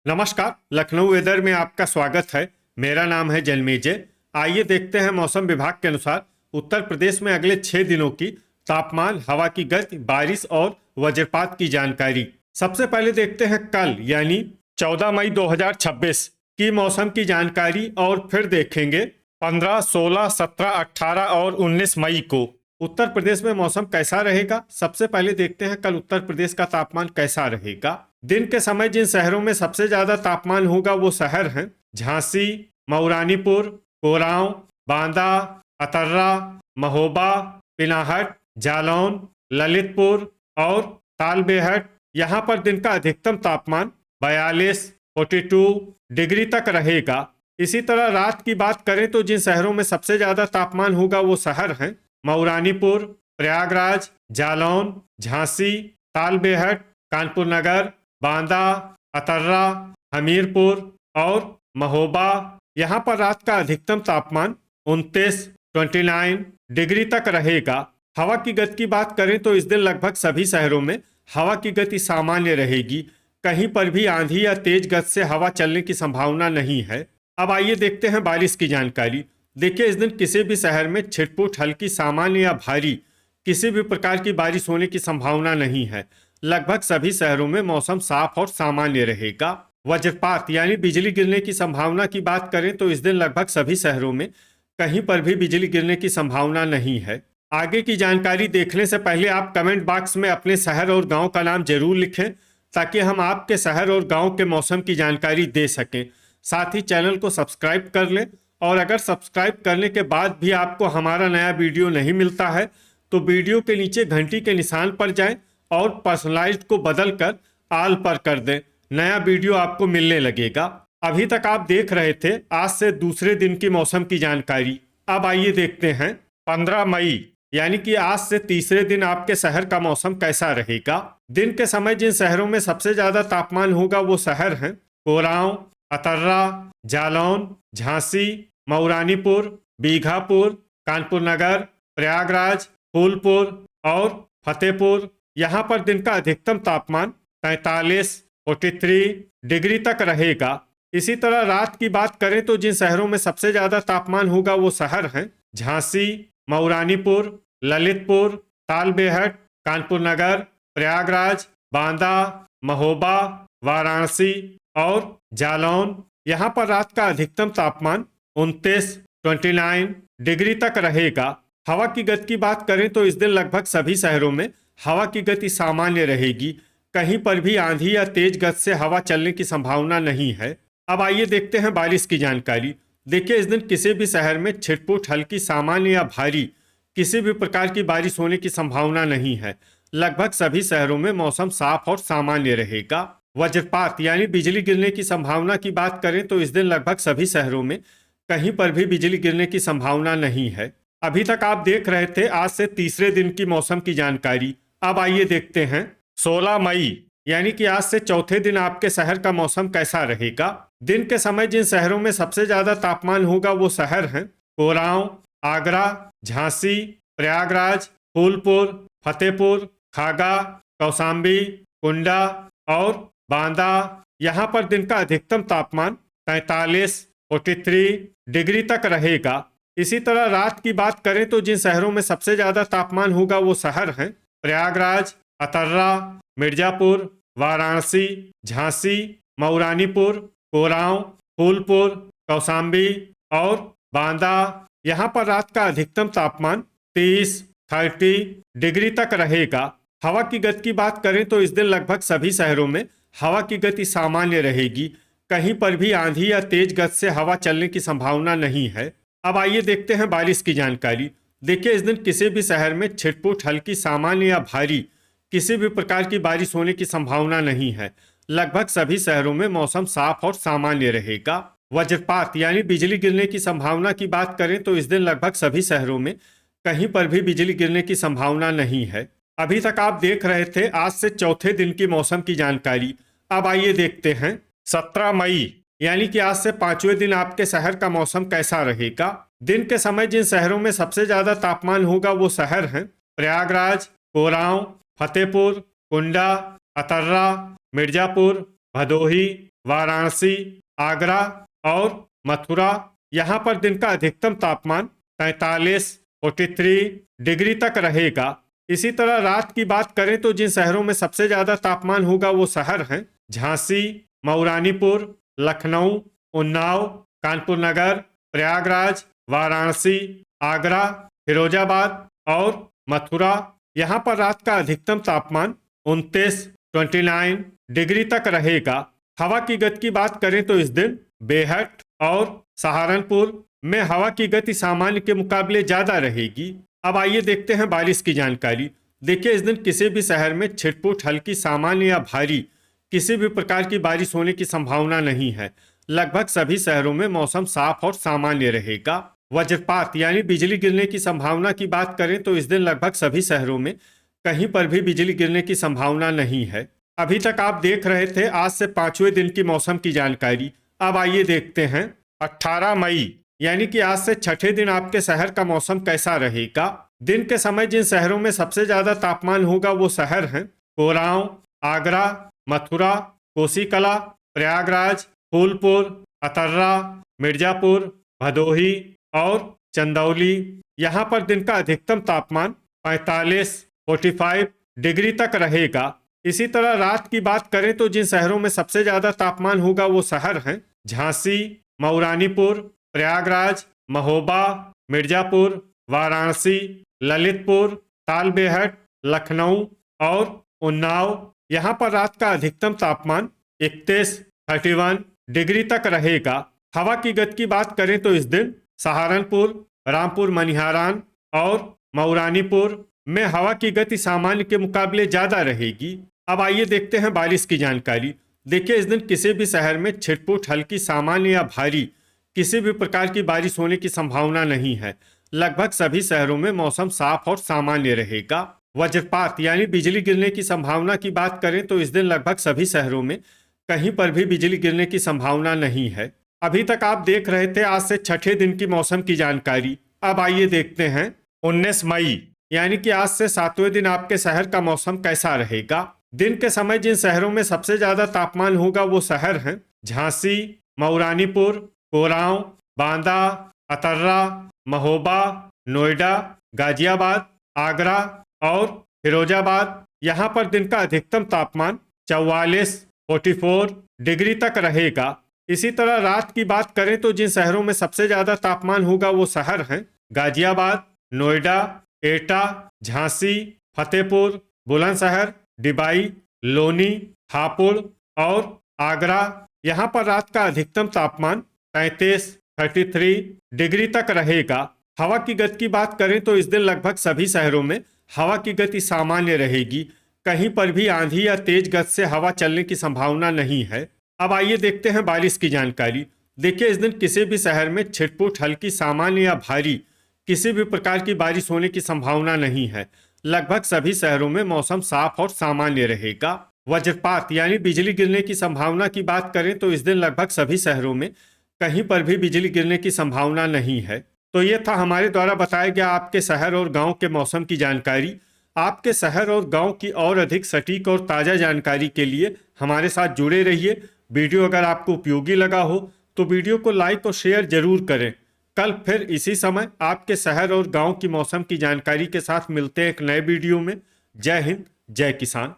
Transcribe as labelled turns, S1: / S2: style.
S1: नमस्कार। लखनऊ वेदर में आपका स्वागत है। मेरा नाम है जन्मेजय। आइए देखते हैं मौसम विभाग के अनुसार उत्तर प्रदेश में अगले 6 दिनों की तापमान, हवा की गति, बारिश और वज्रपात की जानकारी। सबसे पहले देखते हैं कल यानी 14 मई 2026 की मौसम की जानकारी और फिर देखेंगे 15, 16, 17, 18 और 19 मई को उत्तर प्रदेश में मौसम कैसा रहेगा। सबसे पहले देखते हैं कल उत्तर प्रदेश का तापमान कैसा रहेगा। दिन के समय जिन शहरों में सबसे ज्यादा तापमान होगा वो शहर हैं झांसी, मऊरानीपुर, कोरांव, बांदा, अतर्रा, महोबा, पिनाहट, जालौन, ललितपुर और तालबेहट। यहाँ पर दिन का अधिकतम तापमान 42 डिग्री तक रहेगा। इसी तरह रात की बात करें तो जिन शहरों में सबसे ज्यादा तापमान होगा वो शहर हैं मऊरानीपुर, प्रयागराज, जालौन, झांसी, तालबेहट, कानपुर नगर, बांदा, अतर्रा, हमीरपुर और महोबा। यहाँ पर रात का अधिकतम तापमान 29 डिग्री तक रहेगा। हवा की गति की बात करें तो इस दिन लगभग सभी शहरों में हवा की गति सामान्य रहेगी। कहीं पर भी आंधी या तेज गति से हवा चलने की संभावना नहीं है। अब आइए देखते हैं बारिश की जानकारी। देखिए, इस दिन किसी भी शहर में छिटपुट, हल्की, सामान्य या भारी किसी भी प्रकार की बारिश होने की संभावना नहीं है। लगभग सभी शहरों में मौसम साफ और सामान्य रहेगा। वज्रपात यानी बिजली गिरने की संभावना की बात करें तो इस दिन लगभग सभी शहरों में कहीं पर भी बिजली गिरने की संभावना नहीं है। आगे की जानकारी देखने से पहले आप कमेंट बॉक्स में अपने शहर और गांव का नाम जरूर लिखें ताकि हम आपके शहर और गांव के मौसम की जानकारी दे सकें। साथ ही चैनल को सब्सक्राइब कर लें और अगर सब्सक्राइब करने के बाद भी आपको हमारा नया वीडियो नहीं मिलता है तो वीडियो के नीचे घंटी के निशान पर जाएं और पर्सनलाइज्ड को बदलकर ऑल पर कर दें। नया वीडियो आपको मिलने लगेगा। अभी तक आप देख रहे थे आज से दूसरे दिन की मौसम की जानकारी। अब आइए देखते हैं 15 मई यानी कि आज से तीसरे दिन आपके शहर का मौसम कैसा रहेगा। दिन के समय जिन शहरों में सबसे ज्यादा तापमान होगा वो शहर हैं कोरांव, अतर्रा, जालौन, झांसी, मऊरानीपुर, बीघापुर, कानपुर नगर, प्रयागराज, फूलपुर और फतेहपुर। यहाँ पर दिन का अधिकतम तापमान 43 डिग्री तक रहेगा। इसी तरह रात की बात करें तो जिन शहरों में सबसे ज्यादा तापमान होगा वो शहर हैं झांसी, मऊरानीपुर, ललितपुर, तालबेहट, कानपुर नगर, प्रयागराज, बांदा, महोबा, वाराणसी और जालौन। यहाँ पर रात का अधिकतम तापमान 29 डिग्री तक रहेगा। हवा की गति की बात करें तो इस दिन लगभग सभी शहरों में हवा की गति सामान्य रहेगी। कहीं पर भी आंधी या तेज गति से हवा चलने की संभावना नहीं है। अब आइए देखते हैं बारिश की जानकारी। देखिए, इस दिन किसी भी शहर में छिटपुट, हल्की, सामान्य या भारी किसी भी प्रकार की बारिश होने की संभावना नहीं है। लगभग सभी शहरों में मौसम साफ और सामान्य रहेगा। वज्रपात यानी बिजली गिरने की संभावना की बात करें तो इस दिन लगभग सभी शहरों में कहीं पर भी बिजली गिरने की संभावना नहीं है। अभी तक आप देख रहे थे आज से तीसरे दिन की मौसम की जानकारी। अब आइए देखते हैं 16 मई यानी कि आज से चौथे दिन आपके शहर का मौसम कैसा रहेगा। दिन के समय जिन शहरों में सबसे ज्यादा तापमान होगा वो शहर हैं कोरांव, आगरा, झांसी, प्रयागराज, फूलपुर, फतेहपुर, खागा, कौशाम्बी, कुंडा और बांदा। यहाँ पर दिन का अधिकतम तापमान 43 डिग्री तक रहेगा। इसी तरह रात की बात करें तो जिन शहरों में सबसे ज्यादा तापमान होगा वो शहर हैं प्रयागराज, अतर्रा, मिर्जापुर, वाराणसी, झांसी, मऊरानीपुर, कोरांव, फूलपुर, कौशाम्बी और बांदा। यहाँ पर रात का अधिकतम तापमान 30 डिग्री तक रहेगा। हवा की गति की बात करें तो इस दिन लगभग सभी शहरों में हवा की गति सामान्य रहेगी। कहीं पर भी आंधी या तेज गति से हवा चलने की संभावना नहीं है। अब आइए देखते हैं बारिश की जानकारी। देखिए, इस दिन किसी भी शहर में छिटपुट, हल्की, सामान्य या भारी किसी भी प्रकार की बारिश होने की संभावना नहीं है। लगभग सभी शहरों में मौसम साफ और सामान्य रहेगा। वज्रपात यानी बिजली गिरने की संभावना की बात करें तो इस दिन लगभग सभी शहरों में कहीं पर भी बिजली गिरने की संभावना नहीं है। अभी तक आप देख रहे थे आज से चौथे दिन की मौसम की जानकारी। अब आइए देखते हैं 17 मई यानी कि आज से पांचवें दिन आपके शहर का मौसम कैसा रहेगा। दिन के समय जिन शहरों में सबसे ज्यादा तापमान होगा वो शहर हैं प्रयागराज, कोरांव, फतेहपुर, कुंडा, अतर्रा, मिर्जापुर, भदोही, वाराणसी, आगरा और मथुरा। यहाँ पर दिन का अधिकतम तापमान 43, 43 डिग्री तक रहेगा। इसी तरह रात की बात करें तो जिन शहरों में सबसे ज्यादा तापमान होगा वो शहर हैं झांसी, मऊरानीपुर, लखनऊ, उन्नाव, कानपुर नगर, प्रयागराज, वाराणसी, आगरा, फिरोजाबाद और मथुरा। यहाँ पर रात का अधिकतम तापमान 29, 29 डिग्री तक रहेगा। हवा की गति की बात करें तो इस दिन बेहट और सहारनपुर में हवा की गति सामान्य के मुकाबले ज्यादा रहेगी। अब आइए देखते हैं बारिश की जानकारी। देखिए, इस दिन किसी भी शहर में छिटपुट हल्की सामान्य या भारी किसी भी प्रकार की बारिश होने की संभावना नहीं है। लगभग सभी शहरों में मौसम साफ और सामान्य रहेगा। वज्रपात यानी बिजली गिरने की संभावना की बात करें तो इस दिन लगभग सभी शहरों में कहीं पर भी बिजली गिरने की संभावना नहीं है। अभी तक आप देख रहे थे आज से 5वें दिन की मौसम की जानकारी। अब आइए देखते हैं 18 मई यानी कि आज से 6ठे दिन आपके शहर का मौसम कैसा रहेगा। दिन के समय जिन शहरों में सबसे ज्यादा तापमान होगा वो शहर हैं कोरांव, आगरा, मथुरा, कोसीकला, प्रयागराज, फूलपुर, अतर्रा, मिर्जापुर, भदोही और चंदौली। यहाँ पर दिन का अधिकतम तापमान 45, 45 डिग्री तक रहेगा। इसी तरह रात की बात करें तो जिन शहरों में सबसे ज्यादा तापमान होगा वो शहर हैं झांसी, मऊरानीपुर, प्रयागराज, महोबा, मिर्जापुर, वाराणसी, ललितपुर, तालबेहट, लखनऊ और उन्नाव। यहाँ पर रात का अधिकतम तापमान 31, 31 डिग्री तक रहेगा। हवा की गति की बात करें तो इस दिन सहारनपुर, रामपुर मनिहारान और मऊरानीपुर में हवा की गति सामान्य के मुकाबले ज्यादा रहेगी। अब आइए देखते हैं बारिश की जानकारी। देखिए, इस दिन किसी भी शहर में छिटपुट हल्की सामान्य या भारी किसी भी प्रकार की बारिश होने की संभावना नहीं है। लगभग सभी शहरों में मौसम साफ और सामान्य रहेगा। वज्रपात यानी बिजली गिरने की संभावना की बात करें तो इस दिन लगभग सभी शहरों में कहीं पर भी बिजली गिरने की संभावना नहीं है। अभी तक आप देख रहे थे आज से 6ठे दिन की मौसम की जानकारी। अब आइए देखते हैं 19 मई यानी कि आज से 7वें दिन आपके शहर का मौसम कैसा रहेगा। दिन के समय जिन शहरों में सबसे ज्यादा तापमान होगा वो शहर हैं झांसी, मऊरानीपुर, कोरांव, बांदा, अतर्रा, महोबा, नोएडा, गाजियाबाद, आगरा और फिरोजाबाद। यहाँ पर दिन का अधिकतम तापमान 44, 44 डिग्री तक रहेगा। इसी तरह रात की बात करें तो जिन शहरों में सबसे ज्यादा तापमान होगा वो शहर हैं गाजियाबाद, नोएडा, एटा, झांसी, फतेहपुर, बुलंदशहर, डिबाई, लोनी, हापुड़ और आगरा। यहाँ पर रात का अधिकतम तापमान 33, 33 डिग्री तक रहेगा। हवा की गति की बात करें तो इस दिन लगभग सभी शहरों में हवा की गति सामान्य रहेगी। कहीं पर भी आंधी या तेज गति से हवा चलने की संभावना नहीं है। अब आइए देखते हैं बारिश की जानकारी। देखिए, इस दिन किसी भी शहर में छिटपुट हल्की सामान्य या भारी किसी भी प्रकार की बारिश होने की संभावना नहीं है। लगभग सभी शहरों में मौसम साफ और सामान्य रहेगा। वज्रपात यानी बिजली गिरने की संभावना की बात करें तो इस दिन लगभग सभी शहरों में कहीं पर भी बिजली गिरने की संभावना नहीं है। तो ये था हमारे द्वारा बताया गया आपके शहर और गांव के मौसम की जानकारी। आपके शहर और गांव की और अधिक सटीक और ताज़ा जानकारी के लिए हमारे साथ जुड़े रहिए। वीडियो अगर आपको उपयोगी लगा हो तो वीडियो को लाइक और शेयर जरूर करें। कल फिर इसी समय आपके शहर और गांव की मौसम की जानकारी के साथ मिलते हैं एक नए वीडियो में। जय हिंद, जय किसान।